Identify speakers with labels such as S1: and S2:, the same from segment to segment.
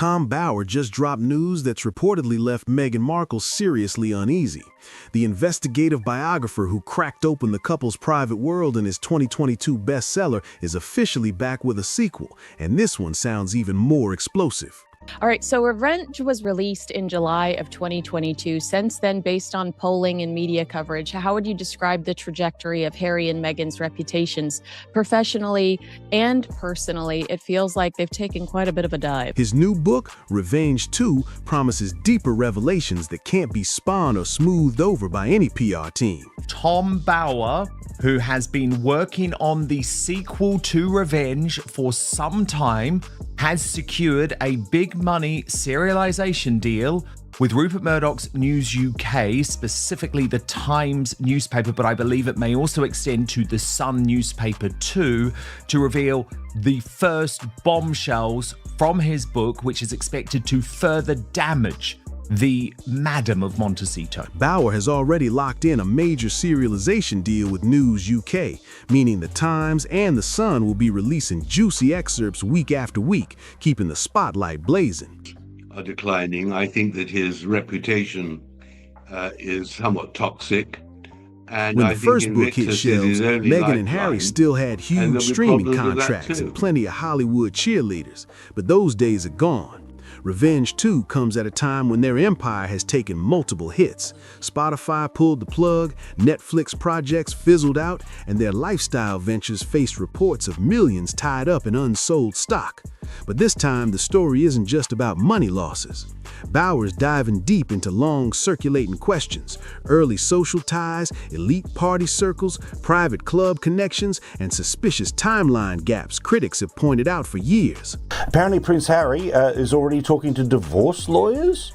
S1: Tom Bower just dropped news that's reportedly left Meghan Markle seriously uneasy. The investigative biographer who cracked open the couple's private world in his 2022 bestseller is officially back with a sequel, and this one sounds even more explosive.
S2: All right, so Revenge was released in July of 2022. Since then, based on polling and media coverage, how would you describe the trajectory of Harry and Meghan's reputations professionally and personally? It feels like they've taken quite a bit of a dive.
S1: His new book, Revenge 2, promises deeper revelations that can't be spawned or smoothed over by any PR team.
S3: Tom Bower, who has been working on the sequel to Revenge for some time, has secured a big money serialization deal with Rupert Murdoch's News UK, specifically the Times newspaper, but I believe it may also extend to the Sun newspaper too, to reveal the first bombshells from his book, which is expected to further damage the Madam of Montecito.
S1: Bower has already locked in a major serialization deal with News UK, meaning the Times and the Sun will be releasing juicy excerpts week after week, keeping the spotlight blazing.
S4: Are declining. I think that his reputation is somewhat toxic. And
S1: when
S4: the
S1: first book hit shelves, Meghan and Harry still had huge streaming contracts and plenty of Hollywood cheerleaders, but those days are gone. Revenge 2 comes at a time when their empire has taken multiple hits. Spotify pulled the plug, Netflix projects fizzled out, and their lifestyle ventures faced reports of millions tied up in unsold stock. But this time, the story isn't just about money losses. Bower's diving deep into long circulating questions: early social ties, elite party circles, private club connections, and suspicious timeline gaps critics have pointed out for years.
S5: Apparently Prince Harry is already talking to divorce lawyers.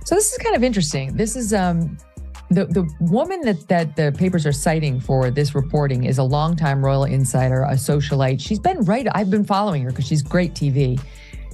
S6: So this is kind of interesting. This is the woman that the papers are citing for this reporting is a longtime royal insider, a socialite. She's been right. I've been following her because she's great TV.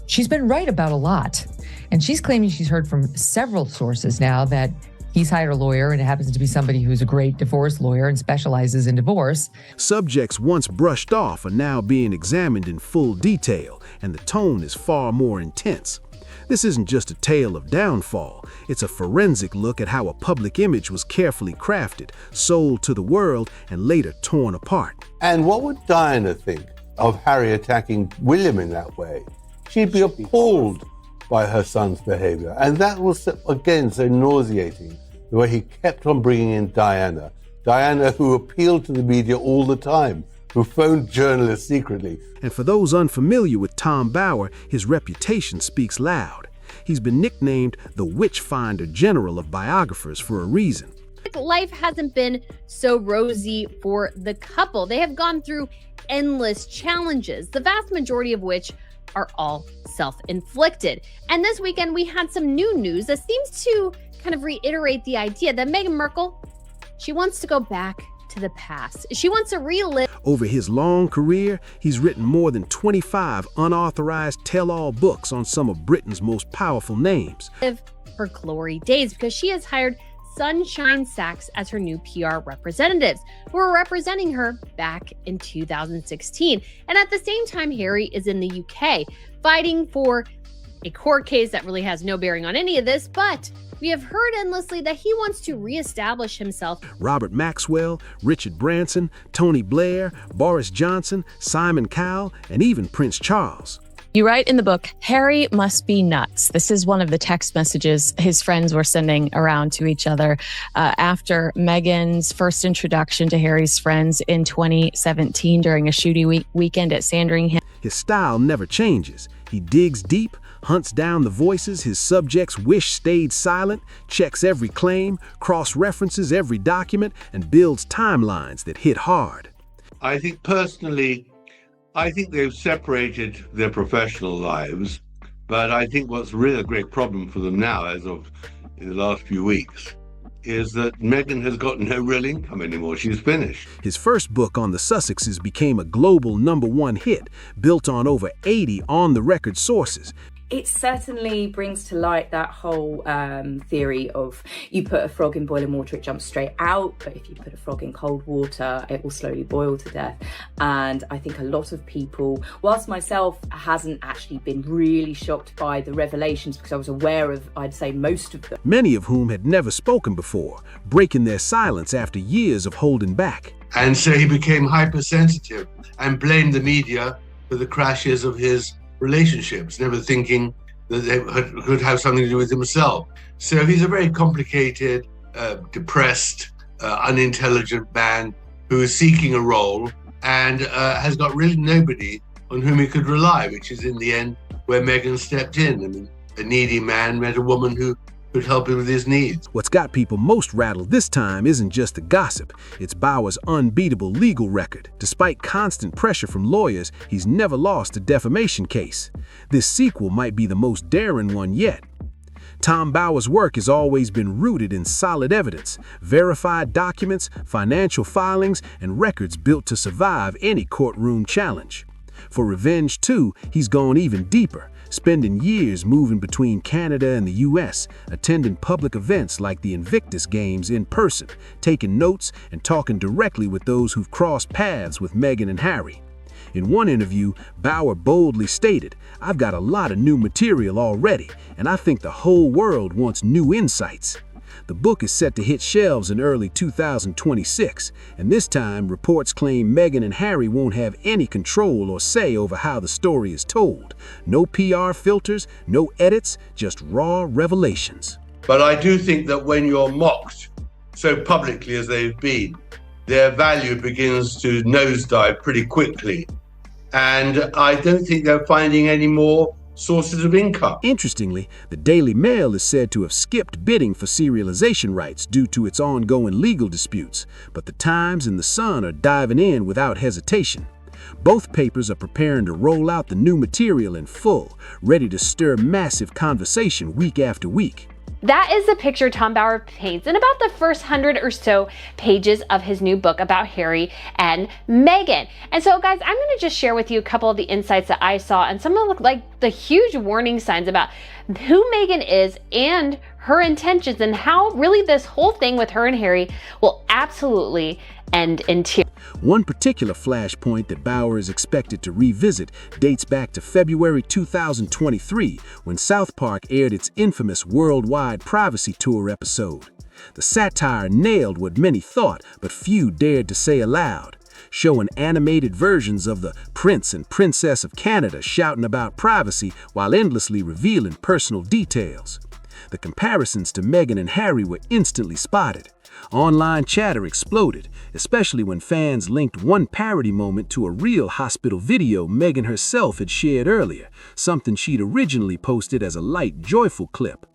S6: She's been right about a lot. And she's claiming she's heard from several sources now that he's hired a lawyer, and it happens to be somebody who's a great divorce lawyer and specializes in divorce.
S1: Subjects once brushed off are now being examined in full detail, and the tone is far more intense. This isn't just a tale of downfall. It's a forensic look at how a public image was carefully crafted, sold to the world, and later torn apart.
S7: And what would Diana think of Harry attacking William in that way? She'd be appalled by her son's behavior. And that was, again, so nauseating, the way he kept on bringing in Diana. Diana, who appealed to the media all the time, who phoned journalists secretly.
S1: And for those unfamiliar with Tom Bower, his reputation speaks loud. He's been nicknamed the Witchfinder General of biographers for a reason.
S8: Life hasn't been so rosy for the couple. They have gone through endless challenges, the vast majority of which are all self-inflicted. And this weekend we had some new news that seems to kind of reiterate the idea that Meghan Markle, she wants to go back to the past. She wants to relive.
S1: Over his long career, he's written more than 25 unauthorized tell-all books on some of Britain's most powerful names.
S8: Her glory days, because she has hired Sunshine Sachs as her new PR representatives, who were representing her back in 2016. And at the same time, Harry is in the UK fighting for a court case that really has no bearing on any of this, but we have heard endlessly that he wants to reestablish himself.
S1: Robert Maxwell, Richard Branson, Tony Blair, Boris Johnson, Simon Cowell, and even Prince Charles.
S2: You write in the book, Harry must be nuts. This is one of the text messages his friends were sending around to each other after Meghan's first introduction to Harry's friends in 2017 during a shooting weekend at Sandringham.
S1: His style never changes. He digs deep, hunts down the voices his subjects wish stayed silent, checks every claim, cross-references every document, and builds timelines that hit hard.
S4: I think personally, I think they've separated their professional lives, but I think what's really a great problem for them now, as of in the last few weeks, is that Meghan has got no real income anymore. She's finished.
S1: His first book on the Sussexes became a global #1 hit, built on over 80 on-the-record sources.
S9: It certainly brings to light that whole theory of you put a frog in boiling water, it jumps straight out, but if you put a frog in cold water, it will slowly boil to death. And I think a lot of people, whilst myself hasn't actually been really shocked by the revelations because I was aware of, I'd say, most of them.
S1: Many of whom had never spoken before, breaking their silence after years of holding back.
S4: And so he became hypersensitive and blamed the media for the crashes of his relationships, never thinking that they could have something to do with himself. So he's a very complicated, depressed, unintelligent man who is seeking a role and has got really nobody on whom he could rely, which is in the end where Meghan stepped in. I mean, a needy man met a woman who could help him with his needs.
S1: What's got people most rattled this time isn't just the gossip, it's Bauer's unbeatable legal record. Despite constant pressure from lawyers, he's never lost a defamation case. This sequel might be the most daring one yet. Tom Bauer's work has always been rooted in solid evidence, verified documents, financial filings, and records built to survive any courtroom challenge. For Revenge 2, he's gone even deeper, spending years moving between Canada and the US, attending public events like the Invictus Games in person, taking notes and talking directly with those who've crossed paths with Meghan and Harry. In one interview, Bauer boldly stated, "I've got a lot of new material already, and I think the whole world wants new insights." The book is set to hit shelves in early 2026, and this time reports claim Meghan and Harry won't have any control or say over how the story is told. No PR filters, no edits, just raw revelations.
S4: But I do think that when you're mocked so publicly as they've been, their value begins to nosedive pretty quickly. And I don't think they're finding any more sources of income.
S1: Interestingly, the Daily Mail is said to have skipped bidding for serialization rights due to its ongoing legal disputes, but the Times and the Sun are diving in without hesitation. Both papers are preparing to roll out the new material in full, ready to stir massive conversation week after week.
S8: That is the picture Tom Bauer paints in about the first 100 or so pages of his new book about Harry and Meghan. And so, guys, I'm going to just share with you a couple of the insights that I saw and some of the huge warning signs about who Meghan is and her intentions and how really this whole thing with her and Harry will absolutely end in tears.
S1: One particular flashpoint that Bauer is expected to revisit dates back to February 2023, when South Park aired its infamous worldwide privacy tour episode. The satire nailed what many thought, but few dared to say aloud, showing animated versions of the Prince and Princess of Canada shouting about privacy while endlessly revealing personal details. The comparisons to Meghan and Harry were instantly spotted. Online chatter exploded, especially when fans linked one parody moment to a real hospital video Meghan herself had shared earlier, something she'd originally posted as a light, joyful clip.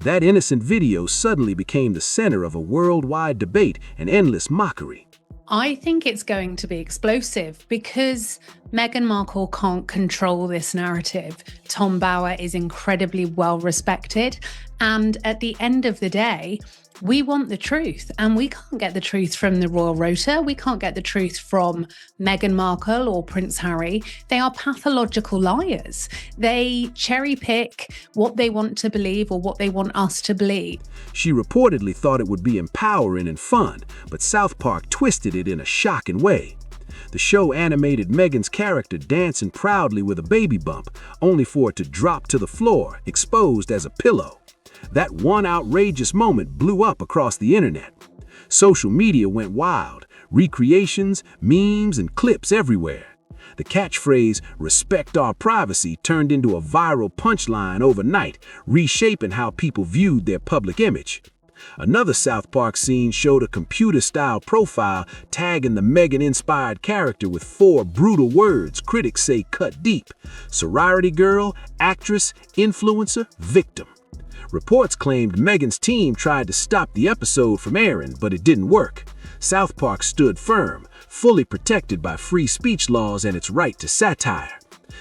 S1: That innocent video suddenly became the center of a worldwide debate and endless mockery.
S10: I think it's going to be explosive because Meghan Markle can't control this narrative. Tom Bauer is incredibly well respected, and at the end of the day, we want the truth, and we can't get the truth from the Royal Rota. We can't get the truth from Meghan Markle or Prince Harry. They are pathological liars. They cherry pick what they want to believe or what they want us to believe.
S1: She reportedly thought it would be empowering and fun, but South Park twisted it in a shocking way. The show animated Meghan's character dancing proudly with a baby bump, only for it to drop to the floor, exposed as a pillow. That one outrageous moment blew up across the internet. Social media went wild, recreations, memes, and clips everywhere. The catchphrase, "respect our privacy," turned into a viral punchline overnight, reshaping how people viewed their public image. Another South Park scene showed a computer-style profile tagging the Meghan-inspired character with 4 brutal words critics say cut deep: sorority girl, actress, influencer, victim. Reports claimed Meghan's team tried to stop the episode from airing, but it didn't work. South Park stood firm, fully protected by free speech laws and its right to satire.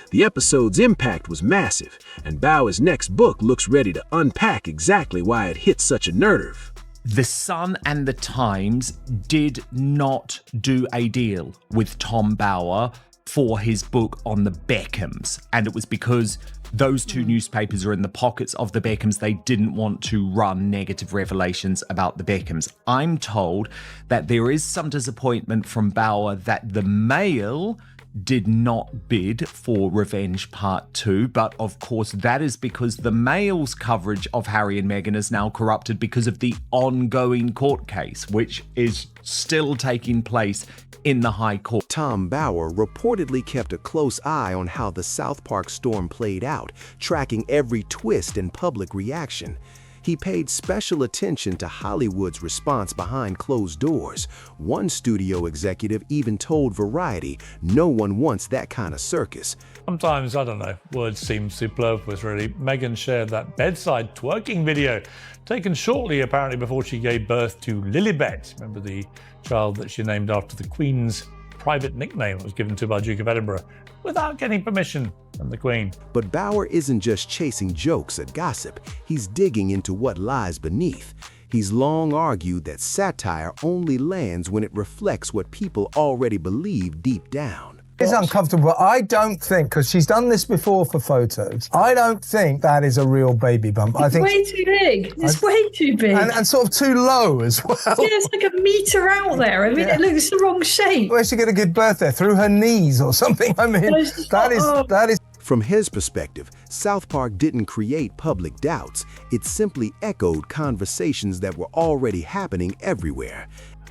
S1: The episode's impact was massive, and Bauer's next book looks ready to unpack exactly why it hit such a nerve.
S3: The Sun and the Times did not do a deal with Tom Bauer for his book on the Beckhams, and it was because Those two newspapers are in the pockets of the Beckhams. They didn't want to run negative revelations about the Beckhams. I'm told that there is some disappointment from Bauer that the Mail did not bid for Revenge Part 2, but of course that is because the Mail's coverage of Harry and Meghan is now corrupted because of the ongoing court case, which is still taking place in the High Court.
S1: Tom Bauer reportedly kept a close eye on how the South Park storm played out, tracking every twist and public reaction. He paid special attention to Hollywood's response behind closed doors. One studio executive even told Variety, "No one wants that kind of circus."
S11: Sometimes, I don't know, words seem superfluous really. Meghan shared that bedside twerking video, taken shortly apparently before she gave birth to Lilibet. Remember the child that she named after the Queen's private nickname that was given to by Duke of Edinburgh, without getting permission from the Queen.
S1: But Bauer isn't just chasing jokes at gossip, he's digging into what lies beneath. He's long argued that satire only lands when it reflects what people already believe deep down.
S12: It's uncomfortable. I don't think, because she's done this before for photos, I don't think that is a real baby bump. I think
S13: way too big. It's way too big.
S12: And sort of too low as well.
S13: Yeah, it's like a metre out there. I mean, It looks the wrong shape.
S12: Where's she going to give birth there? Through her knees or something? I mean, that is...
S1: From his perspective, South Park didn't create public doubts. It simply echoed conversations that were already happening everywhere.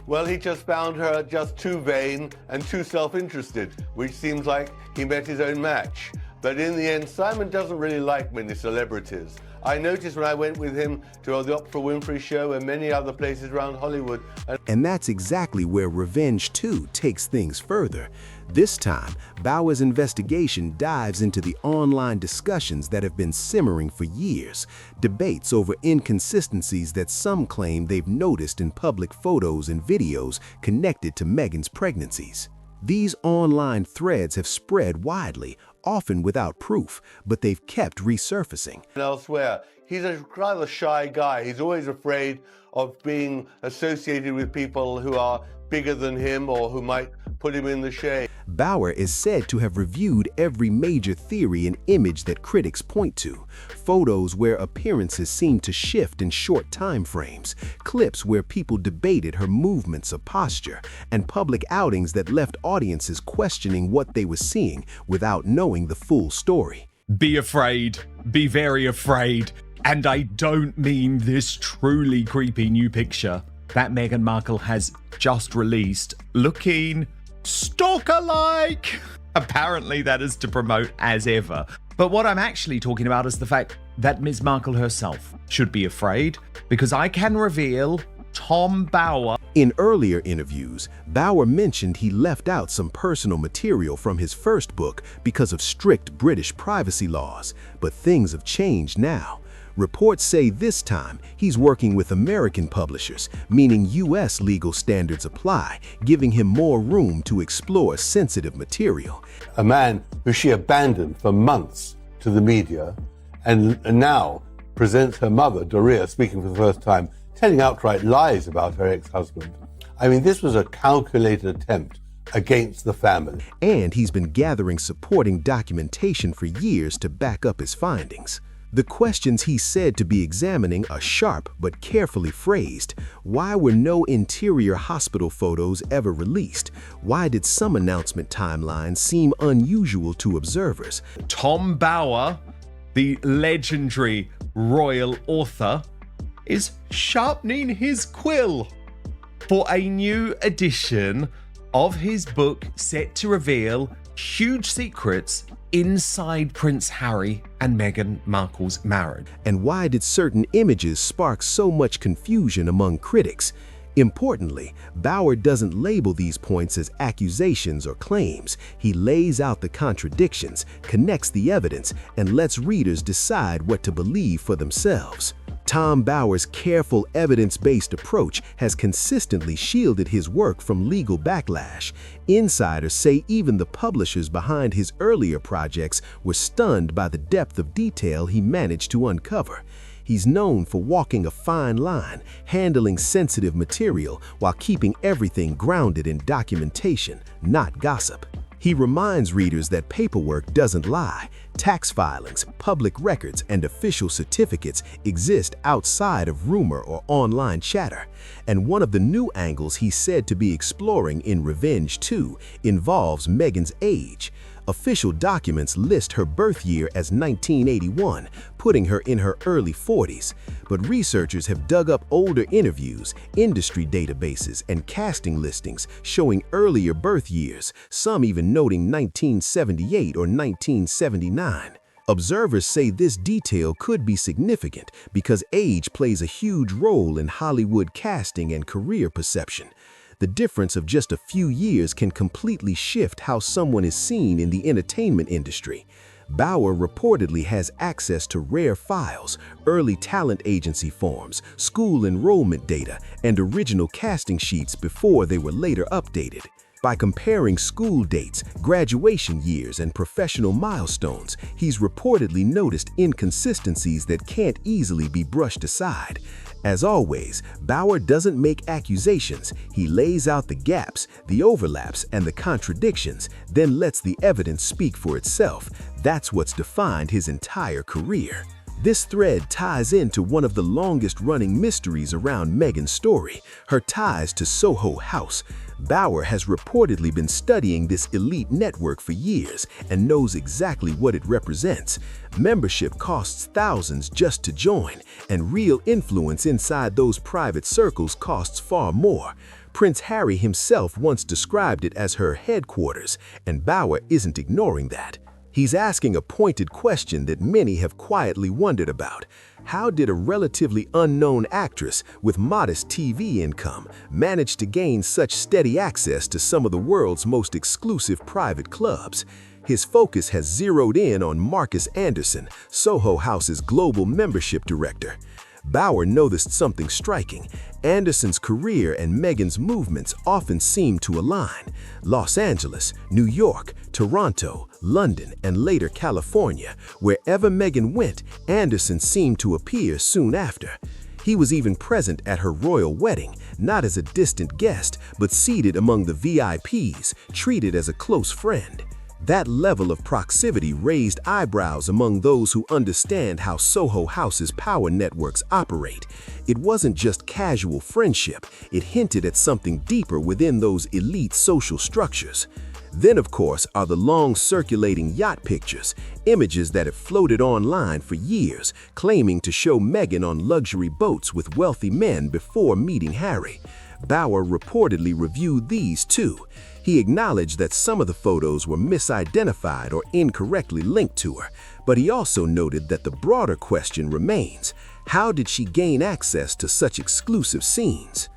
S7: Well, he just found her just too vain and too self-interested, which seems like he met his own match. But in the end, Simon doesn't really like many celebrities. I noticed when I went with him to the Oprah Winfrey Show and many other places around Hollywood.
S1: And that's exactly where Revenge 2 takes things further. This time, Bauer's investigation dives into the online discussions that have been simmering for years, debates over inconsistencies that some claim they've noticed in public photos and videos connected to Meghan's pregnancies. These online threads have spread widely, often without proof, but they've kept resurfacing.
S7: Elsewhere, he's a rather shy guy. He's always afraid of being associated with people who are bigger than him or who might put him in the shade.
S1: Bauer is said to have reviewed every major theory and image that critics point to. Photos where appearances seemed to shift in short time frames, clips where people debated her movements or posture, and public outings that left audiences questioning what they were seeing without knowing the full story.
S3: Be afraid. Be very afraid. And I don't mean this truly creepy new picture that Meghan Markle has just released, looking stalker-like. Apparently that is to promote as ever. But what I'm actually talking about is the fact that Ms. Markle herself should be afraid, because I can reveal Tom Bauer.
S1: In earlier interviews, Bauer mentioned he left out some personal material from his first book because of strict British privacy laws, but things have changed now. Reports say this time he's working with American publishers, meaning U.S. legal standards apply, giving him more room to explore sensitive material.
S7: A man who she abandoned for months to the media and now presents her mother, Doria, speaking for the first time, telling outright lies about her ex-husband. I mean, this was a calculated attempt against the family.
S1: And he's been gathering supporting documentation for years to back up his findings. The questions he's said to be examining are sharp but carefully phrased. Why were no interior hospital photos ever released? Why did some announcement timelines seem unusual to observers?
S3: Tom Bauer, the legendary royal author, is sharpening his quill for a new edition of his book set to reveal huge secrets inside Prince Harry and Meghan Markle's marriage.
S1: And why did certain images spark so much confusion among critics? Importantly, Bauer doesn't label these points as accusations or claims. He lays out the contradictions, connects the evidence, and lets readers decide what to believe for themselves. Tom Bauer's careful, evidence-based approach has consistently shielded his work from legal backlash. Insiders say even the publishers behind his earlier projects were stunned by the depth of detail he managed to uncover. He's known for walking a fine line, handling sensitive material while keeping everything grounded in documentation, not gossip. He reminds readers that paperwork doesn't lie, Tax filings, public records, and official certificates exist outside of rumor or online chatter. And one of the new angles he's said to be exploring in Revenge 2 involves Meghan's age. Official documents list her birth year as 1981, putting her in her early 40s. But researchers have dug up older interviews, industry databases, and casting listings showing earlier birth years, some even noting 1978 or 1979. Observers say this detail could be significant because age plays a huge role in Hollywood casting and career perception. The difference of just a few years can completely shift how someone is seen in the entertainment industry. Bauer reportedly has access to rare files, early talent agency forms, school enrollment data, and original casting sheets before they were later updated. By comparing school dates, graduation years, and professional milestones, he's reportedly noticed inconsistencies that can't easily be brushed aside. As always, Bauer doesn't make accusations. He lays out the gaps, the overlaps, and the contradictions, then lets the evidence speak for itself. That's what's defined his entire career. This thread ties into one of the longest-running mysteries around Meghan's story, her ties to Soho House. Bauer has reportedly been studying this elite network for years and knows exactly what it represents. Membership costs thousands just to join, and real influence inside those private circles costs far more. Prince Harry himself once described it as her headquarters, and Bauer isn't ignoring that. He's asking a pointed question that many have quietly wondered about. How did a relatively unknown actress with modest TV income manage to gain such steady access to some of the world's most exclusive private clubs? His focus has zeroed in on Marcus Anderson, Soho House's global membership director. Bauer noticed something striking. Anderson's career and Meghan's movements often seem to align. Los Angeles, New York, Toronto, London, and later California. Wherever Meghan went, Anderson seemed to appear soon after. He was even present at her royal wedding, not as a distant guest, but seated among the VIPs, treated as a close friend. That level of proximity raised eyebrows among those who understand how Soho House's power networks operate. It wasn't just casual friendship, it hinted at something deeper within those elite social structures. Then, of course, are the long-circulating yacht pictures, images that have floated online for years, claiming to show Meghan on luxury boats with wealthy men before meeting Harry. Bauer reportedly reviewed these too. He acknowledged that some of the photos were misidentified or incorrectly linked to her, but he also noted that the broader question remains: how did she gain access to such exclusive scenes?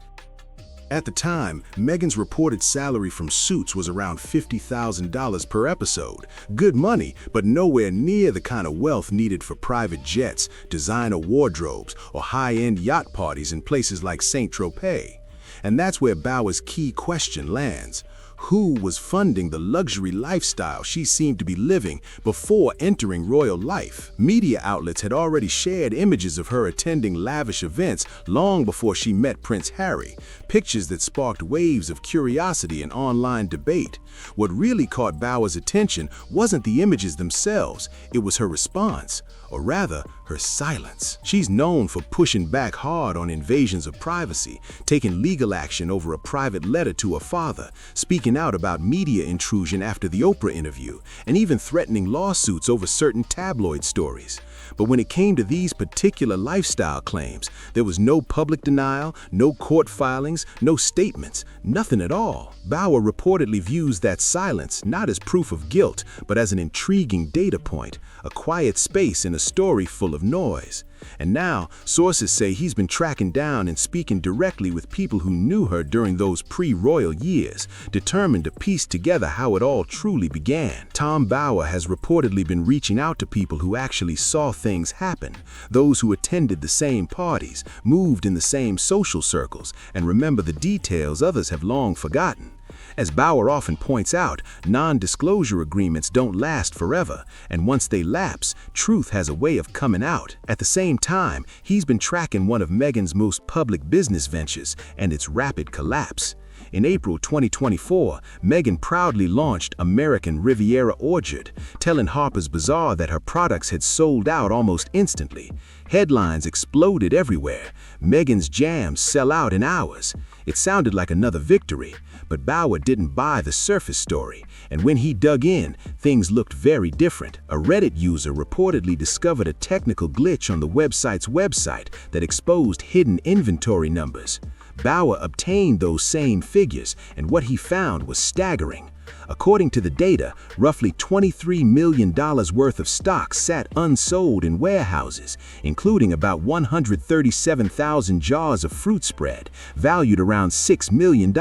S1: At the time, Meghan's reported salary from Suits was around $50,000 per episode. Good money, but nowhere near the kind of wealth needed for private jets, designer wardrobes, or high-end yacht parties in places like Saint-Tropez. And that's where Bauer's key question lands. Who was funding the luxury lifestyle she seemed to be living before entering royal life? Media outlets had already shared images of her attending lavish events long before she met Prince Harry, pictures that sparked waves of curiosity and online debate. What really caught Bauer's attention wasn't the images themselves, it was her response, or rather, her silence. She's known for pushing back hard on invasions of privacy, taking legal action over a private letter to her father, speaking out about media intrusion after the Oprah interview, and even threatening lawsuits over certain tabloid stories. But when it came to these particular lifestyle claims, there was no public denial, no court filings, no statements, nothing at all. Bauer reportedly views that silence not as proof of guilt, but as an intriguing data point, a quiet space in a story full of noise. And now, sources say he's been tracking down and speaking directly with people who knew her during those pre-royal years, determined to piece together how it all truly began. Tom Bauer has reportedly been reaching out to people who actually saw things happen, those who attended the same parties, moved in the same social circles, and remember the details others have long forgotten. As Bauer often points out, non-disclosure agreements don't last forever, and once they lapse, truth has a way of coming out. At the same time, he's been tracking one of Meghan's most public business ventures and its rapid collapse. In April 2024, Meghan proudly launched American Riviera Orchard, telling Harper's Bazaar that her products had sold out almost instantly. Headlines exploded everywhere. Meghan's jams sell out in hours. It sounded like another victory, but Bauer didn't buy the surface story, and when he dug in, things looked very different. A Reddit user reportedly discovered a technical glitch on the website's website that exposed hidden inventory numbers. Bauer obtained those same figures, and what he found was staggering. According to the data, roughly $23 million worth of stock sat unsold in warehouses, including about 137,000 jars of fruit spread, valued around $6 million.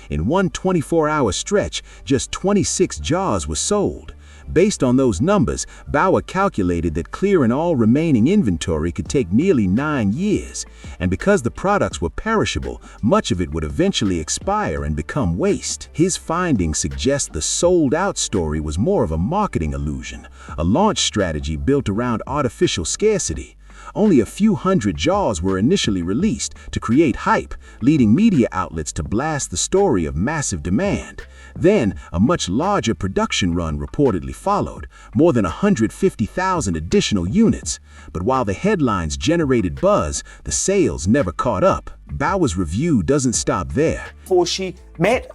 S1: In one 24-hour stretch, just 26 jars were sold. Based on those numbers, Bauer calculated that clearing all remaining inventory could take nearly 9 years. And because the products were perishable, much of it would eventually expire and become waste. His findings suggest the sold-out story was more of a marketing illusion, a launch strategy built around artificial scarcity. Only a few hundred jars were initially released to create hype, leading media outlets to blast the story of massive demand. Then, a much larger production run reportedly followed, more than 150,000 additional units. But while the headlines generated buzz, the sales never caught up. Bauer's review doesn't stop there.
S14: Before she met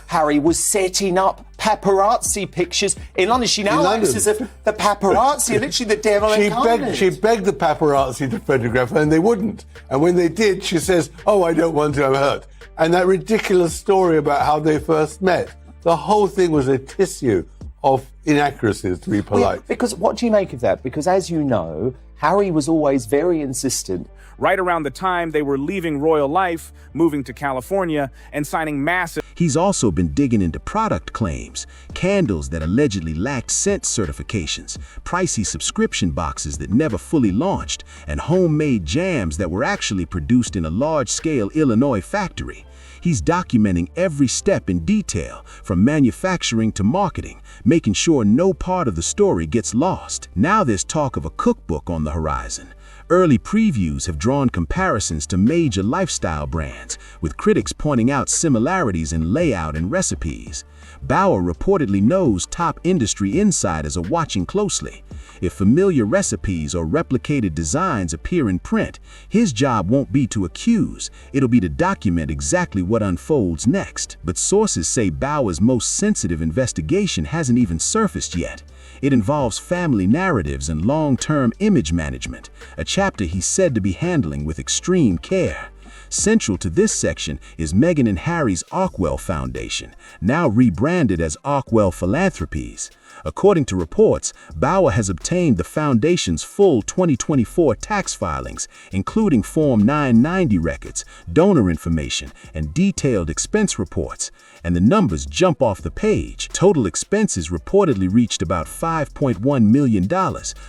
S14: Harry, was setting up paparazzi pictures in London. She now acts as if the paparazzi are literally the devil incarnate.
S7: She begged the paparazzi to photograph her, and they wouldn't. And when they did, she says, "Oh, I don't want to, I'm hurt." And that ridiculous story about how they first met, the whole thing was a tissue of inaccuracies, to be polite.
S14: Well, because what do you make of that? Because as you know, Harry was always very insistent.
S15: Right around the time they were leaving royal life, moving to California, and signing massive...
S1: He's also been digging into product claims, candles that allegedly lacked scent certifications, pricey subscription boxes that never fully launched, and homemade jams that were actually produced in a large-scale Illinois factory. He's documenting every step in detail, from manufacturing to marketing, making sure no part of the story gets lost. Now there's talk of a cookbook on the horizon. Early previews have drawn comparisons to major lifestyle brands, with critics pointing out similarities in layout and recipes. Bauer reportedly knows top industry insiders are watching closely. If familiar recipes or replicated designs appear in print, his job won't be to accuse, it'll be to document exactly what unfolds next. But sources say Bauer's most sensitive investigation hasn't even surfaced yet. It involves family narratives and long-term image management, a chapter he's said to be handling with extreme care. Central to this section is Meghan and Harry's Arkwell Foundation, now rebranded as Arkwell Philanthropies. According to reports, Bauer has obtained the foundation's full 2024 tax filings, including Form 990 records, donor information, and detailed expense reports. And the numbers jump off the page. Total expenses reportedly reached about $5.1 million,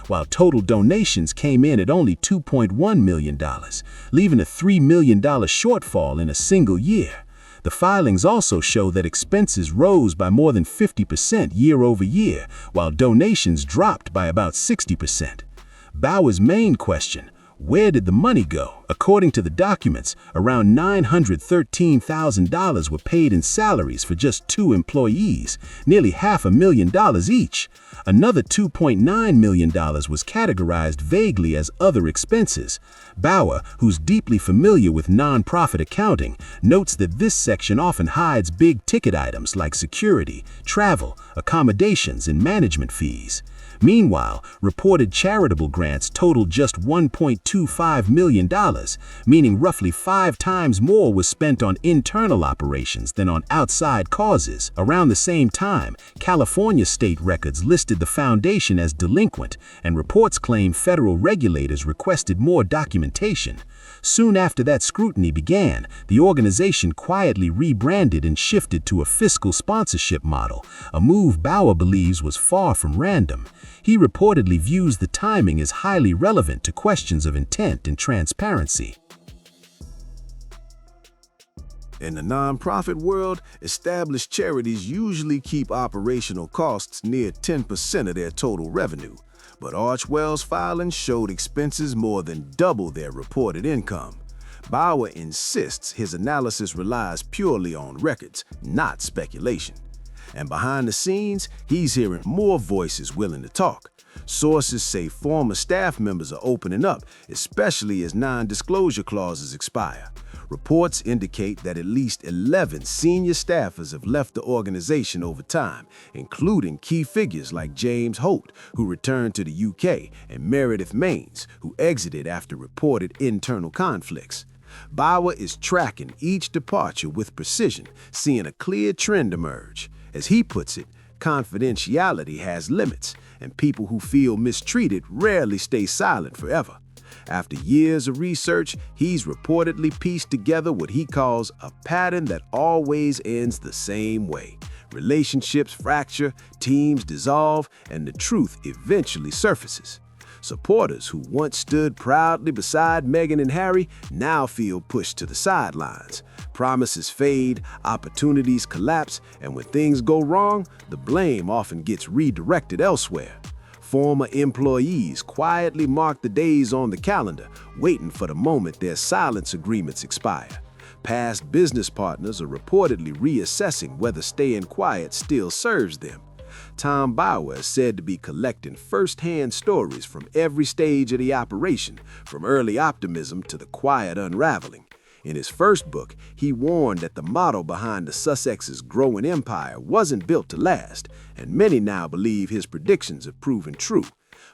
S1: while total donations came in at only $2.1 million, leaving a $3 million shortfall in a single year. The filings also show that expenses rose by more than 50% year over year, while donations dropped by about 60%. Bauer's main question: where did the money go? According to the documents, around $913,000 were paid in salaries for just 2 employees, nearly $500,000 each. Another $2.9 million was categorized vaguely as other expenses. Bauer, who's deeply familiar with nonprofit accounting, notes that this section often hides big-ticket items like security, travel, accommodations, and management fees. Meanwhile, reported charitable grants totaled just $1.25 million, meaning roughly 5 times more was spent on internal operations than on outside causes. Around the same time, California state records listed the foundation as delinquent, and reports claim federal regulators requested more documentation. Soon after that scrutiny began, the organization quietly rebranded and shifted to a fiscal sponsorship model, a move Bauer believes was far from random. He reportedly views the timing as highly relevant to questions of intent and transparency. In the nonprofit world, established charities usually keep operational costs near 10% of their total revenue, but Archwell's filings showed expenses more than double their reported income. Bauer insists his analysis relies purely on records, not speculation. And behind the scenes, he's hearing more voices willing to talk. Sources say former staff members are opening up, especially as non-disclosure clauses expire. Reports indicate that at least 11 senior staffers have left the organization over time, including key figures like James Holt, who returned to the UK, and Meredith Maines, who exited after reported internal conflicts. Bauer is tracking each departure with precision, seeing a clear trend emerge. As he puts it, confidentiality has limits, and people who feel mistreated rarely stay silent forever. After years of research, he's reportedly pieced together what he calls a pattern that always ends the same way. Relationships fracture, teams dissolve, and the truth eventually surfaces. Supporters who once stood proudly beside Meghan and Harry now feel pushed to the sidelines. Promises fade, opportunities collapse, and when things go wrong, the blame often gets redirected elsewhere. Former employees quietly mark the days on the calendar, waiting for the moment their silence agreements expire. Past business partners are reportedly reassessing whether staying quiet still serves them. Tom Bauer is said to be collecting first-hand stories from every stage of the operation, from early optimism to the quiet unraveling. In his first book, he warned that the model behind the Sussexes' growing empire wasn't built to last, and many now believe his predictions have proven true.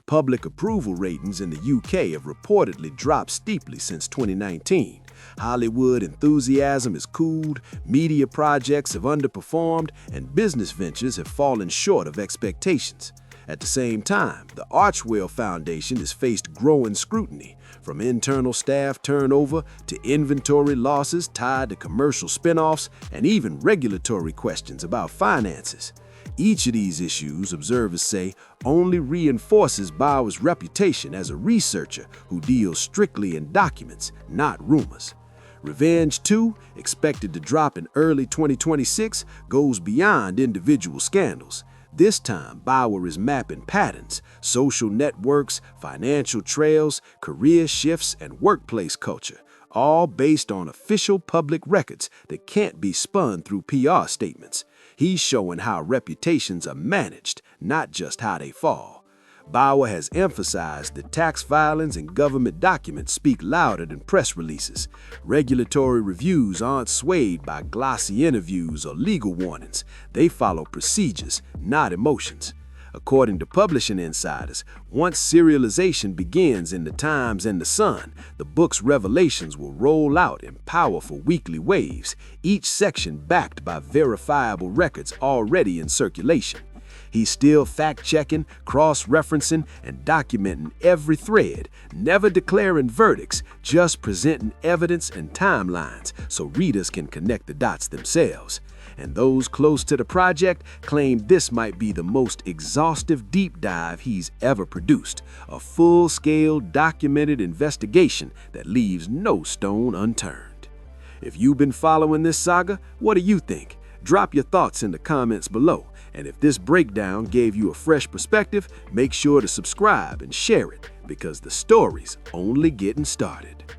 S1: Public approval ratings in the UK have reportedly dropped steeply since 2019. Hollywood enthusiasm has cooled, media projects have underperformed, and business ventures have fallen short of expectations. At the same time, the Archwell Foundation has faced growing scrutiny, from internal staff turnover to inventory losses tied to commercial spin-offs and even regulatory questions about finances. Each of these issues, observers say, only reinforces Bauer's reputation as a researcher who deals strictly in documents, not rumors. Revenge 2, expected to drop in early 2026, goes beyond individual scandals. This time, Bauer is mapping patterns, social networks, financial trails, career shifts, and workplace culture, all based on official public records that can't be spun through PR statements. He's showing how reputations are managed, not just how they fall. Bauer has emphasized that tax filings and government documents speak louder than press releases. Regulatory reviews aren't swayed by glossy interviews or legal warnings. They follow procedures, not emotions. According to publishing insiders, once serialization begins in the Times and the Sun, the book's revelations will roll out in powerful weekly waves, each section backed by verifiable records already in circulation. He's still fact-checking, cross-referencing, and documenting every thread, never declaring verdicts, just presenting evidence and timelines so readers can connect the dots themselves. And those close to the project claim this might be the most exhaustive deep dive he's ever produced, a full-scale documented investigation that leaves no stone unturned. If you've been following this saga, what do you think? Drop your thoughts in the comments below. And if this breakdown gave you a fresh perspective, make sure to subscribe and share it, because the story's only getting started.